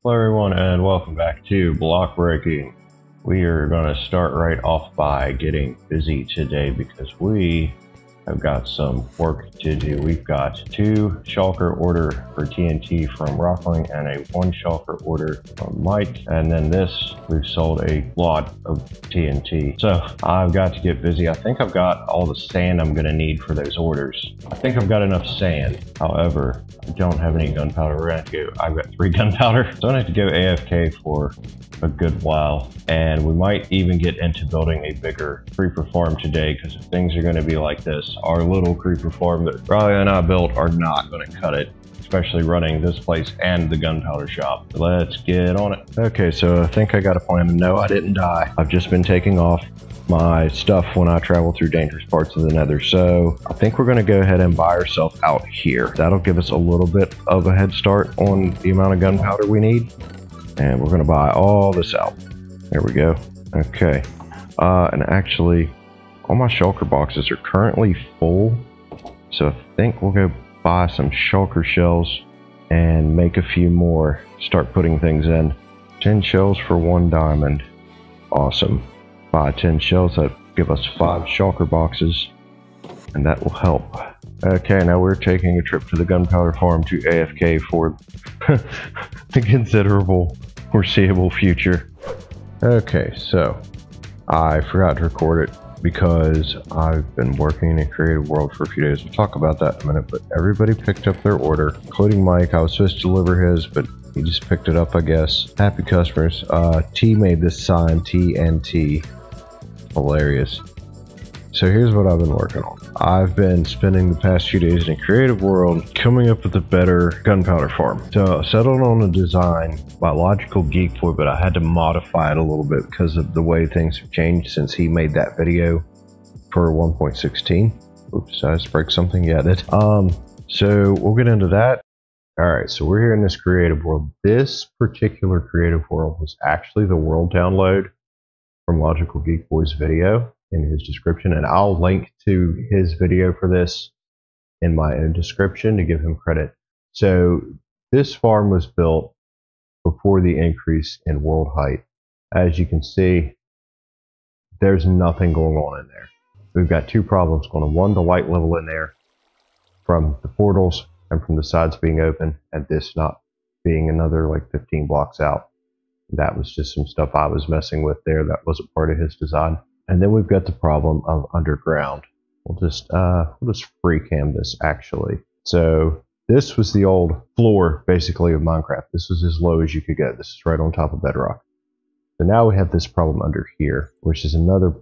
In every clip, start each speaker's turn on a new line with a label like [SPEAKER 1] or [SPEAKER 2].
[SPEAKER 1] Hello everyone and welcome back to Block Breaking. We are going to start right off by getting busy today because we have got some work to do. We've got 2 shulker order for TNT from Rockling and a 1 shulker order from Mike. And then this, we've sold a lot of TNT. So I've got to get busy. I think I've got all the sand I'm going to need for those orders. I think I've got enough sand. However, I don't have any gunpowder. We're going to have to go, I've got 3 gunpowder. So I'm going to have to go AFK for a good while. And we might even get into building a bigger creeper farm today, because if things are going to be like this, our little creeper farm that Riley and I built are not going to cut it, especially running this place and the gunpowder shop. Let's get on it. Okay, so I think I got a plan. No, I didn't die. I've just been taking off my stuff when I travel through dangerous parts of the nether. So I think we're going to go ahead and buy ourselves out here. That'll give us a little bit of a head start on the amount of gunpowder we need. And we're going to buy all this out. There we go. Okay. And actually, all my shulker boxes are currently full. So I think we'll go buy some shulker shells and make a few more. Start putting things in. 10 shells for 1 diamond. Awesome. Buy 10 shells, that give us 5 shulker boxes, and that will help. Okay, now we're taking a trip to the gunpowder farm to AFK for the considerable foreseeable future. Okay, so I forgot to record it because I've been working in a creative world for a few days. We'll talk about that in a minute, but everybody picked up their order, including Mike. I was supposed to deliver his, but he just picked it up, I guess. Happy customers. T made this sign, TNT. Hilarious. So here's what I've been working on. I've been spending the past few days in a creative world coming up with a better gunpowder farm. So I settled on a design by Logical Geek Boy, but I had to modify it a little bit because of the way things have changed since he made that video for 1.16. Oops, I just break something. Yeah, that. So we'll get into that. All right, so we're here in this creative world. This particular creative world was actually the world download from Logical Geek Boy's video in his description, and I'll link to his video for this in my own description to give him credit. So this farm was built before the increase in world height. As you can see, there's nothing going on in there. We've got 2 problems going on. One, the light level in there from the portals and from the sides being open, and this not being another like 15 blocks out. That was just some stuff I was messing with there. That wasn't part of his design. And then we've got the problem of underground. We'll just free cam this actually. So this was the old floor basically of Minecraft. This was as low as you could go. This is right on top of bedrock. So now we have this problem under here, which is another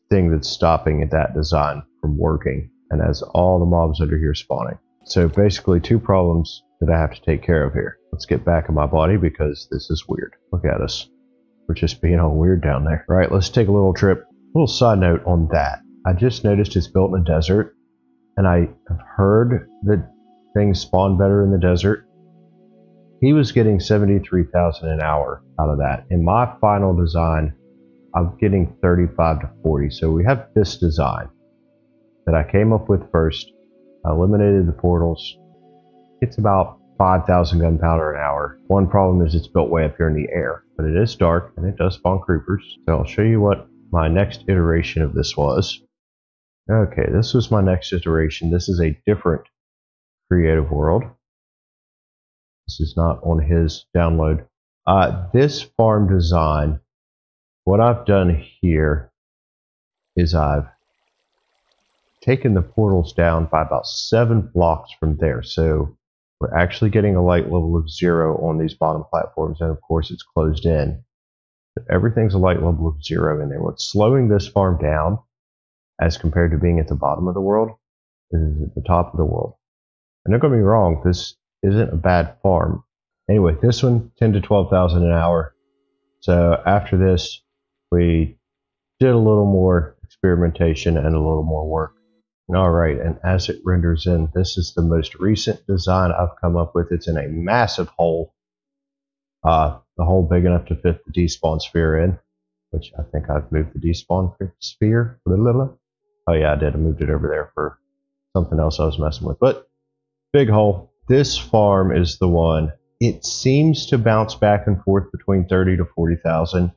[SPEAKER 1] thing that's stopping that design from working. And as all the mobs under here spawning. So basically 2 problems that I have to take care of here. Let's get back in my body because this is weird. Look at us. We're just being all weird down there. All right, let's take a little trip. A little side note on that. I just noticed it's built in a desert, and I have heard that things spawn better in the desert. He was getting 73,000 an hour out of that. In my final design, I'm getting 35 to 40. So we have this design that I came up with first. I eliminated the portals. It's about 5,000 gunpowder an hour. One problem is it's built way up here in the air, but it is dark and it does spawn creepers. So I'll show you what my next iteration of this was. Okay, this was my next iteration. This is a different creative world. This is not on his download. This farm design, what I've done here is I've taken the portals down by about 7 blocks from there. So we're actually getting a light level of 0 on these bottom platforms, and of course it's closed in. But everything's a light level of 0 in there. What's slowing this farm down, as compared to being at the bottom of the world, is at the top of the world. And don't get me wrong, this isn't a bad farm. Anyway, this one, 10 to 12,000 an hour. So after this, we did a little more experimentation and a little more work. Alright, and as it renders in, this is the most recent design I've come up with. It's in a massive hole. The hole big enough to fit the despawn sphere in, which I think I've moved the despawn sphere. Oh yeah, I did. I moved it over there for something else I was messing with. But big hole. This farm is the one it seems to bounce back and forth between 30 to 40,000.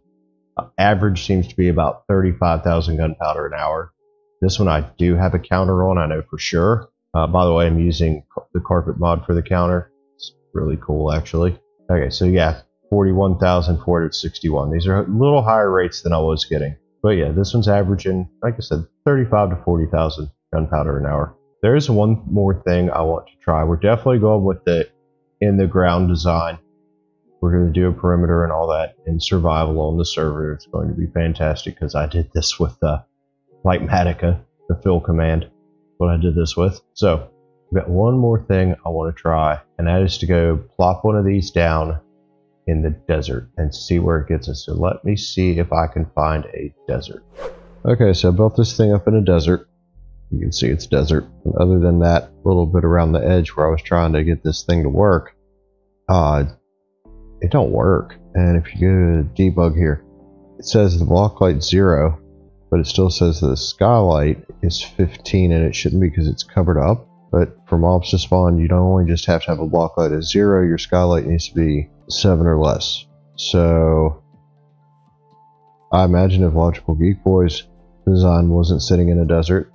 [SPEAKER 1] Average seems to be about 35,000 gunpowder an hour. This one I do have a counter on, I know for sure. By the way, I'm using the carpet mod for the counter. It's really cool, actually. Okay, so yeah, 41,461. These are a little higher rates than I was getting. But yeah, this one's averaging, like I said, 35 to 40,000 gunpowder an hour. There is one more thing I want to try. We're definitely going with the in the ground design. We're going to do a perimeter and all that in survival on the server. It's going to be fantastic because I did this with Lightmatica, the fill command. What I did this with. So I've got one more thing I want to try, and that is to go plop one of these down in the desert and see where it gets us. So let me see if I can find a desert. Okay, so I built this thing up in a desert. You can see it's desert. And other than that little bit around the edge where I was trying to get this thing to work, it don't work. And if you go to debug here, it says the block light's 0, but it still says that the skylight is 15, and it shouldn't be because it's covered up. But for mobs to spawn, you don't only just have to have a block light of 0, your skylight needs to be 7 or less. So I imagine if Logical Geek Boy's design wasn't sitting in a desert,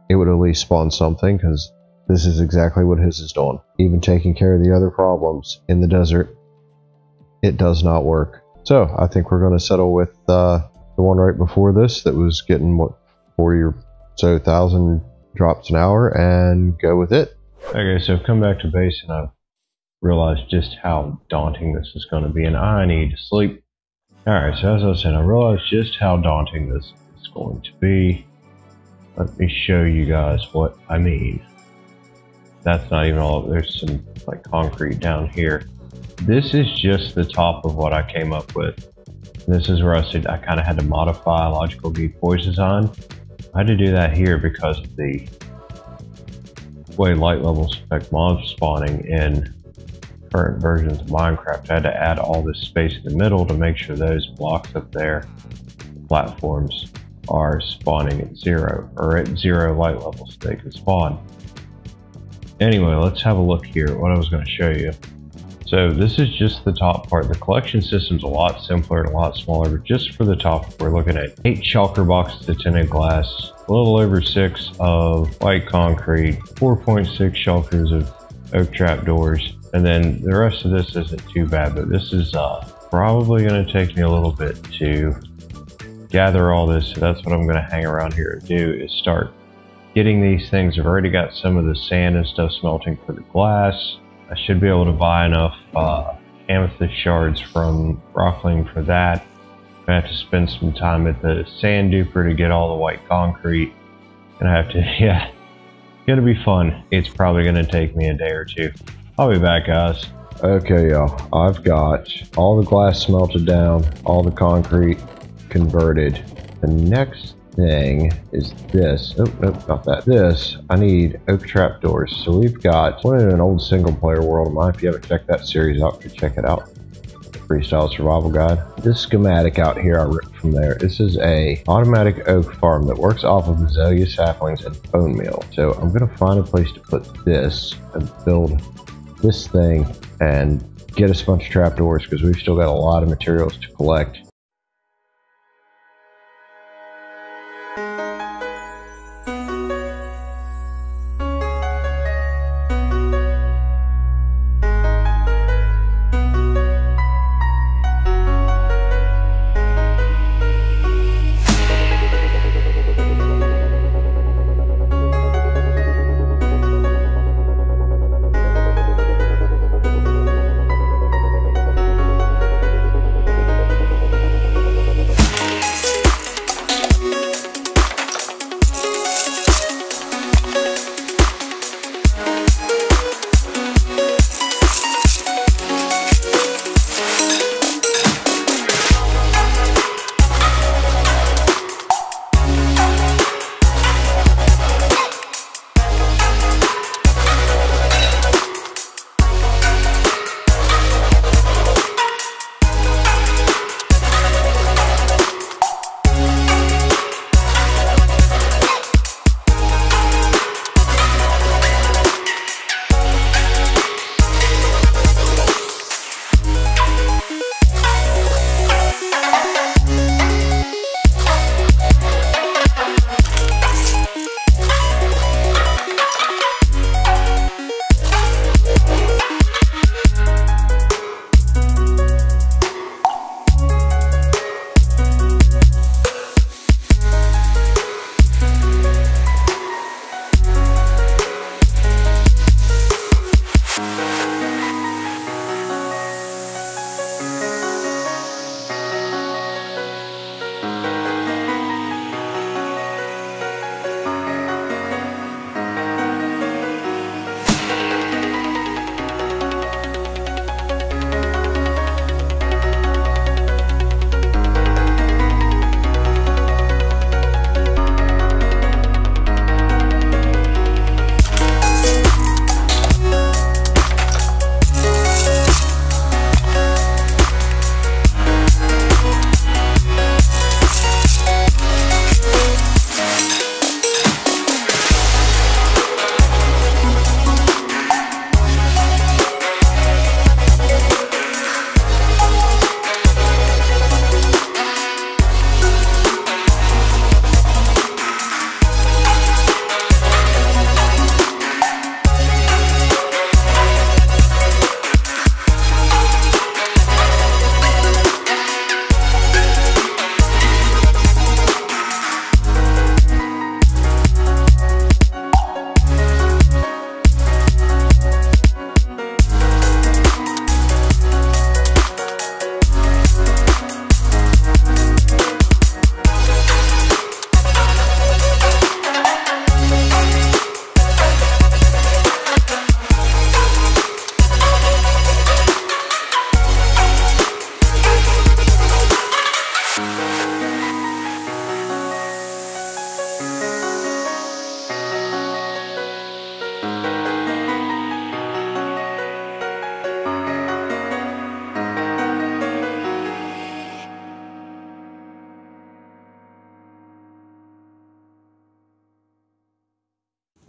[SPEAKER 1] it would at least spawn something, because this is exactly what his is doing. Even taking care of the other problems in the desert, it does not work. So I think we're going to settle with the one right before this that was getting, what, 40 or so thousand drops an hour, and go with it. Okay, so I've come back to base and I've realized just how daunting this is going to be, and I need to sleep. Alright, so as I was saying, I realized just how daunting this is going to be. Let me show you guys what I mean. That's not even all. There's some like concrete down here. This is just the top of what I came up with. This is where I said I kind of had to modify Logical Geek Boy's design. I had to do that here because of the way light levels affect mob spawning in current versions of Minecraft. I had to add all this space in the middle to make sure those blocks up there, platforms, are spawning at 0, or at 0 light levels so they can spawn. Anyway, let's have a look here at what I was going to show you. So this is just the top part. The collection system's a lot simpler and a lot smaller, but just for the top, we're looking at 8 shulker boxes of tinted glass, a little over 6 of white concrete, 4.6 shulkers of oak trap doors, and then the rest of this isn't too bad, but this is probably going to take me a little bit to gather all this. So that's what I'm going to hang around here and do, is start getting these things. I've already got some of the sand and stuff smelting for the glass. I should be able to buy enough amethyst shards from Rockling for that. I have to spend some time at the sand duper to get all the white concrete, and I have to, yeah, it's gonna be fun. It's probably gonna take me a day or two. I'll be back, guys. Okay, y'all, I've got all the glass smelted down, all the concrete converted. The next thing is this. Oh, nope, not that. This, I need oak trap doors. So we've got one in an old single player world of mine. If you haven't checked that series out, you check it out. Freestyle survival guide. This schematic out here I ripped from there. This is a automatic oak farm that works off of azalea saplings and bone meal. So I'm gonna find a place to put this and build this thing and get us a bunch of trapdoors, because we've still got a lot of materials to collect.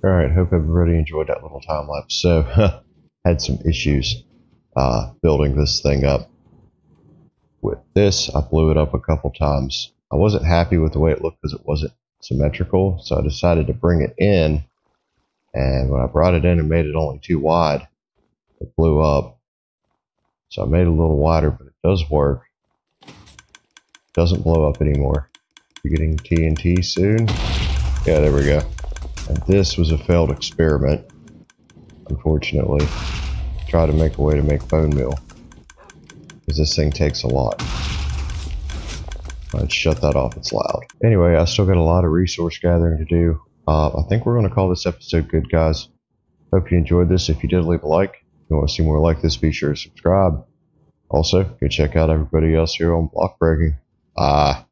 [SPEAKER 1] Alright, hope everybody enjoyed that little time lapse. So, had some issues building this thing up. With this, I blew it up a couple times. I wasn't happy with the way it looked because it wasn't symmetrical, so I decided to bring it in, and when I brought it in and made it only too wide, it blew up. So I made it a little wider, but it does work. It doesn't blow up anymore. You're getting TNT soon? Yeah, there we go. And this was a failed experiment, unfortunately. Try to make a way to make bone meal, because this thing takes a lot. Let's shut that off, it's loud. Anyway, I still got a lot of resource gathering to do. I think we're going to call this episode good, guys. Hope you enjoyed this. If you did, leave a like. If you want to see more like this, be sure to subscribe. Also, go check out everybody else here on Block Breaking. Bye.